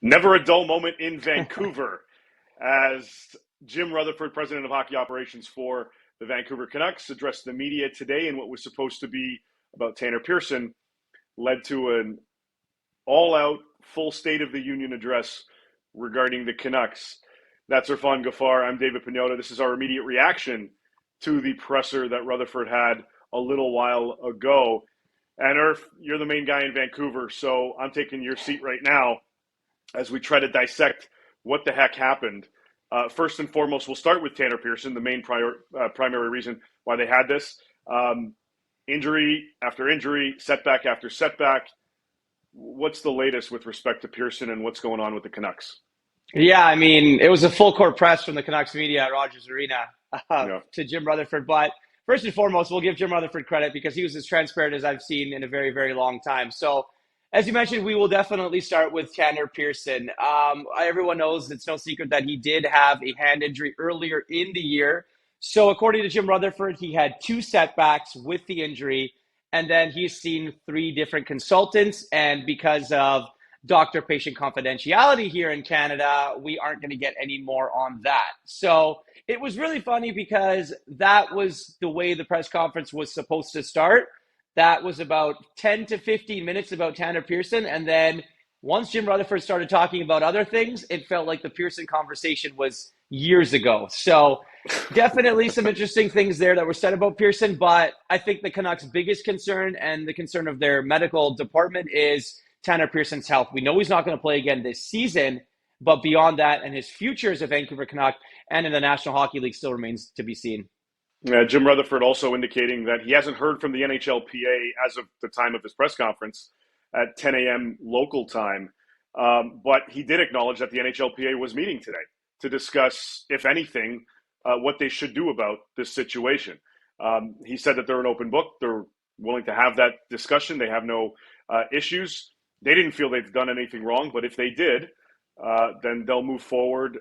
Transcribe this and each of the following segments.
Never a dull moment in Vancouver as Jim Rutherford, president of hockey operations for the Vancouver Canucks, addressed the media today in what was supposed to be about Tanner Pearson, led to an all-out, full State of the Union address regarding the Canucks. That's Irfaan Gaffar. I'm David Pagnotta. This is our immediate reaction to the presser that Rutherford had a little while ago. And Irf, you're the main guy in Vancouver, so I'm taking your seat right now as we try to dissect what the heck happened. First and foremost, we'll start with Tanner Pearson, the main primary reason why they had this. Injury after injury, setback after setback. What's the latest with respect to Pearson and what's going on with the Canucks? Yeah, I mean, it was a full court press from the Canucks media at Rogers Arena Yeah. to Jim Rutherford. But first and foremost, we'll give Jim Rutherford credit because he was as transparent as I've seen in a very, very long time. So, as you mentioned, we will definitely start with Tanner Pearson. Everyone knows it's no secret that he did have a hand injury earlier in the year. So, according to Jim Rutherford, he had two setbacks with the injury, and then he's seen three different consultants. And because of doctor-patient confidentiality here in Canada, we aren't going to get any more on that. So it was really funny because that was the way the press conference was supposed to start. That was about 10 to 15 minutes about Tanner Pearson. And then once Jim Rutherford started talking about other things, it felt like the Pearson conversation was years ago. So definitely some interesting things there that were said about Pearson. But I think the Canucks' biggest concern and the concern of their medical department is Tanner Pearson's health. We know he's not going to play again this season, but beyond that, and his future as a Vancouver Canuck and in the National Hockey League still remains to be seen. Jim Rutherford also indicating that he hasn't heard from the NHLPA as of the time of his press conference at 10 a.m. local time. But he did acknowledge that the NHLPA was meeting today to discuss, if anything, what they should do about this situation. He said that they're an open book. They're willing to have that discussion. They have no issues. They didn't feel they've done anything wrong, but if they did, then they'll move forward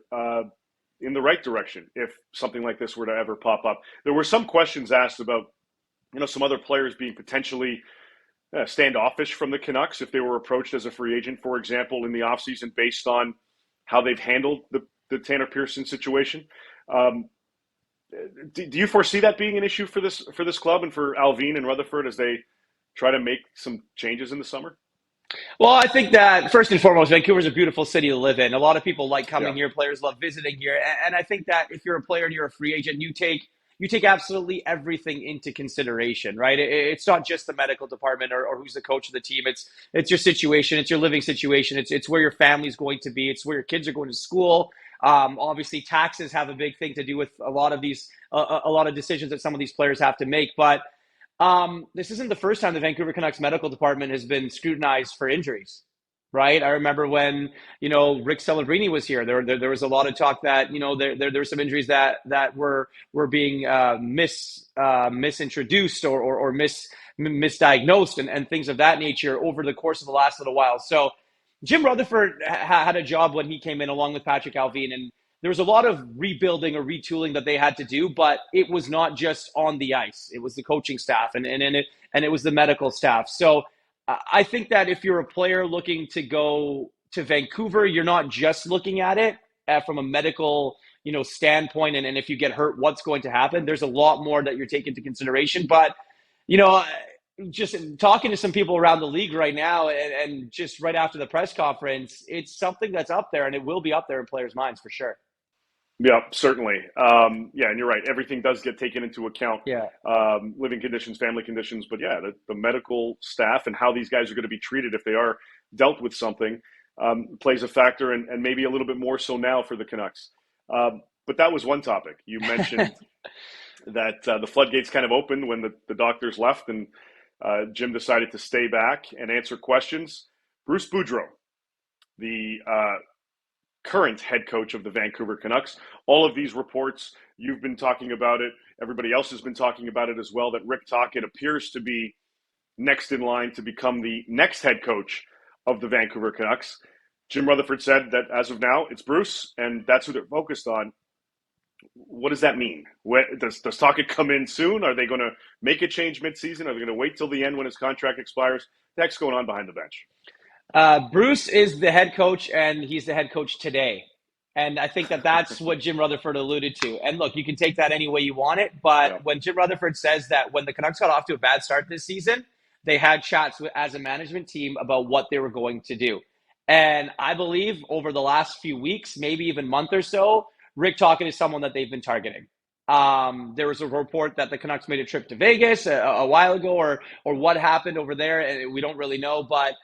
in the right direction if something like this were to ever pop up. There were some questions asked about, some other players being potentially standoffish from the Canucks if they were approached as a free agent, for example, in the offseason based on how they've handled the Tanner Pearson situation. Do you foresee that being an issue for this club and for Alvin and Rutherford as they try to make some changes in the summer? Well, I think that first and foremost, Vancouver is a beautiful city to live in. A lot of people like coming Yeah. here. Players love visiting here, and I think that if you're a player and you're a free agent, you take absolutely everything into consideration, right? It's not just the medical department or who's the coach of the team. It's your situation, it's your living situation, it's where your family's going to be, it's where your kids are going to school. Obviously, taxes have a big thing to do with a lot of these a lot of decisions that some of these players have to make, but. This isn't the first time the Vancouver Canucks medical department has been scrutinized for injuries, right? I remember when, Rick Celebrini was here. There was a lot of talk that, there were some injuries that were being misintroduced or misdiagnosed and things of that nature over the course of the last little while. So Jim Rutherford had a job when he came in along with Patrick Alvin, and there was a lot of rebuilding or retooling that they had to do, but it was not just on the ice. It was the coaching staff and it was the medical staff. So I think that if you're a player looking to go to Vancouver, you're not just looking at it from a medical, standpoint. And if you get hurt, what's going to happen? There's a lot more that you're taking into consideration. But, just talking to some people around the league right now and just right after the press conference, it's something that's up there and it will be up there in players' minds for sure. Yeah, certainly. Yeah, and you're right. Everything does get taken into account, Yeah. living conditions, family conditions. But yeah, the medical staff and how these guys are going to be treated if they are dealt with something plays a factor, and maybe a little bit more so now for the Canucks. But that was one topic. You mentioned that the floodgates kind of opened when the doctors left and Jim decided to stay back and answer questions. Bruce Boudreau, the current head coach of the Vancouver Canucks. All of these reports, you've been talking about it. Everybody else has been talking about it as well, that Rick Tocchet appears to be next in line to become the next head coach of the Vancouver Canucks. Jim Rutherford said that as of now, it's Bruce, and that's who they're focused on. What does that mean? Does Tocchet come in soon? Are they going to make a change midseason? Are they going to wait till the end when his contract expires? What the heck's going on behind the bench? Bruce is the head coach, and he's the head coach today. And I think that that's what Jim Rutherford alluded to. And look, you can take that any way you want it. But Yeah, when Jim Rutherford says that when the Canucks got off to a bad start this season, they had chats as a management team about what they were going to do. And I believe over the last few weeks, maybe even month or so, Rick Tocchet is someone that they've been targeting. There was a report that the Canucks made a trip to Vegas a while ago, or what happened over there, and we don't really know. But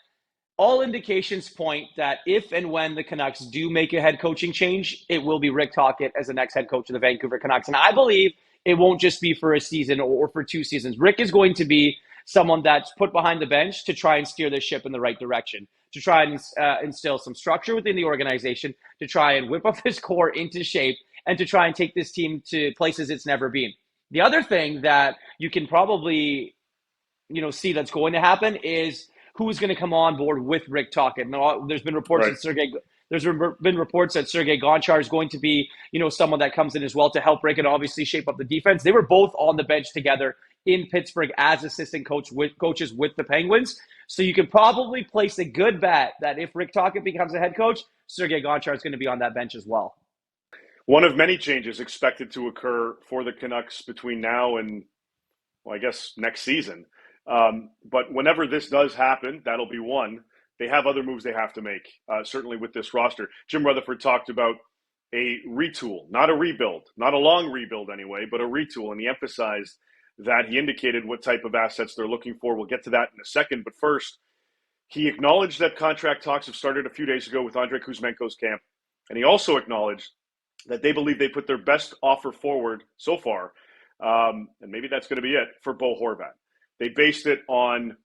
all indications point that if and when the Canucks do make a head coaching change, it will be Rick Tocchet as the next head coach of the Vancouver Canucks. And I believe it won't just be for a season or for 2 seasons. Rick is going to be someone that's put behind the bench to try and steer the ship in the right direction, to try and instill some structure within the organization, to try and whip up his core into shape, and to try and take this team to places it's never been. The other thing that you can probably see that's going to happen is who's going to come on board with Rick Tocchet. Now, there's been reports right. that Sergei Gonchar is going to be, someone that comes in as well to help Rick and obviously shape up the defense. They were both on the bench together in Pittsburgh as assistant coaches with the Penguins. So you can probably place a good bet that if Rick Tocchet becomes a head coach, Sergei Gonchar is going to be on that bench as well. One of many changes expected to occur for the Canucks between now and, well, I guess next season. But whenever this does happen, that'll be one. They have other moves they have to make, certainly with this roster. Jim Rutherford talked about a retool, not a rebuild, not a long rebuild anyway, but a retool. And he emphasized that he indicated what type of assets they're looking for. We'll get to that in a second. But first, he acknowledged that contract talks have started a few days ago with Andrei Kuzmenko's camp. And he also acknowledged that they believe they put their best offer forward so far. And maybe that's going to be it for Bo Horvat. They based it on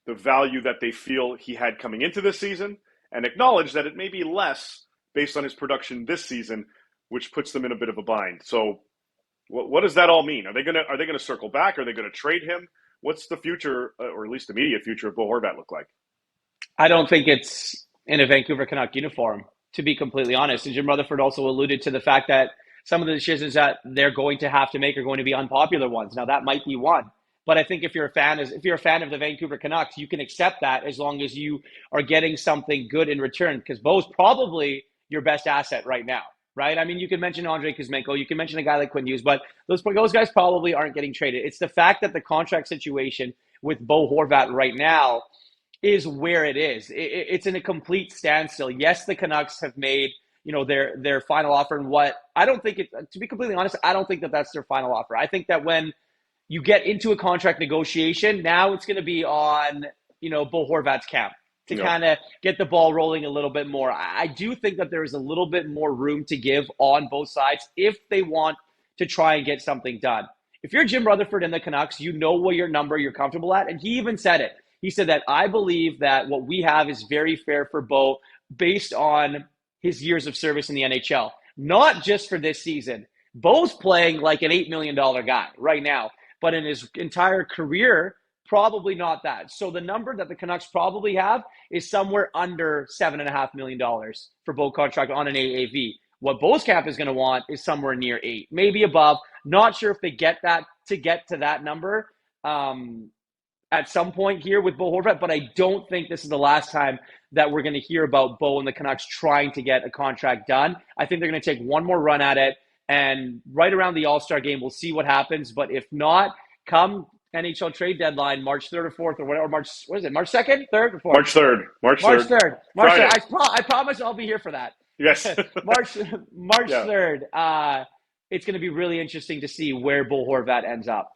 the value that they feel he had coming into this season and acknowledged that it may be less based on his production this season, which puts them in a bit of a bind. So what does that all mean? Are they going to circle back? Are they going to trade him? What's the future, or at least immediate future, of Bo Horvat look like? I don't think it's in a Vancouver Canuck uniform, to be completely honest. And Jim Rutherford also alluded to the fact that some of the decisions that they're going to have to make are going to be unpopular ones. Now, that might be one. But I think if you're a fan of the Vancouver Canucks, you can accept that as long as you are getting something good in return, because Bo's probably your best asset right now, right? I mean, you can mention Andrei Kuzmenko, you can mention a guy like Quinn Hughes, but those guys probably aren't getting traded. It's the fact that the contract situation with Bo Horvat right now is where it is. It's in a complete standstill. Yes, the Canucks have made their final offer, and what I don't think it. To be completely honest, I don't think that that's their final offer. I think that when you get into a contract negotiation, now it's going to be on Bo Horvat's camp to kind of get the ball rolling a little bit more. I do think that there is a little bit more room to give on both sides if they want to try and get something done. If you're Jim Rutherford and the Canucks, you know what your number you're comfortable at, and he even said it. He said that I believe that what we have is very fair for Bo based on his years of service in the NHL, not just for this season. Bo's playing like an $8 million guy right now, but in his entire career, probably not that. So the number that the Canucks probably have is somewhere under $7.5 million for Bo contract on an AAV. What Bo's cap is going to want is somewhere near 8, maybe above. Not sure if they get to that number at some point here with Bo Horvat, but I don't think this is the last time that we're going to hear about Bo and the Canucks trying to get a contract done. I think they're going to take one more run at it, and right around the All-Star game, we'll see what happens. But if not, come NHL trade deadline, March 3rd or 4th or whatever, March 2nd, 3rd or 4th? March 3rd. March 3rd. March Friday. 3rd. I promise I'll be here for that. Yes. March Yeah. 3rd. It's going to be really interesting to see where Bo Horvat ends up.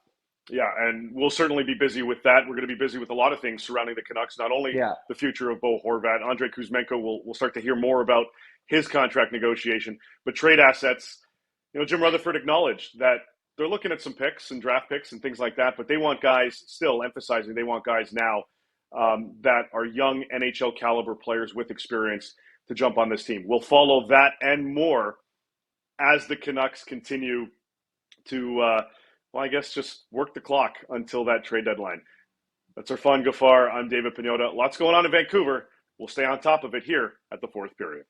Yeah, and we'll certainly be busy with that. We're going to be busy with a lot of things surrounding the Canucks, not only the future of Bo Horvat. Andrei Kuzmenko, we'll start to hear more about his contract negotiation. But trade assets, Jim Rutherford acknowledged that they're looking at some picks and draft picks and things like that, but they want guys, still emphasizing they want guys now that are young NHL caliber players with experience to jump on this team. We'll follow that and more as the Canucks continue to I guess just work the clock until that trade deadline. That's Irfaan Gaffar. I'm David Pagnotta. Lots going on in Vancouver. We'll stay on top of it here at the fourth period.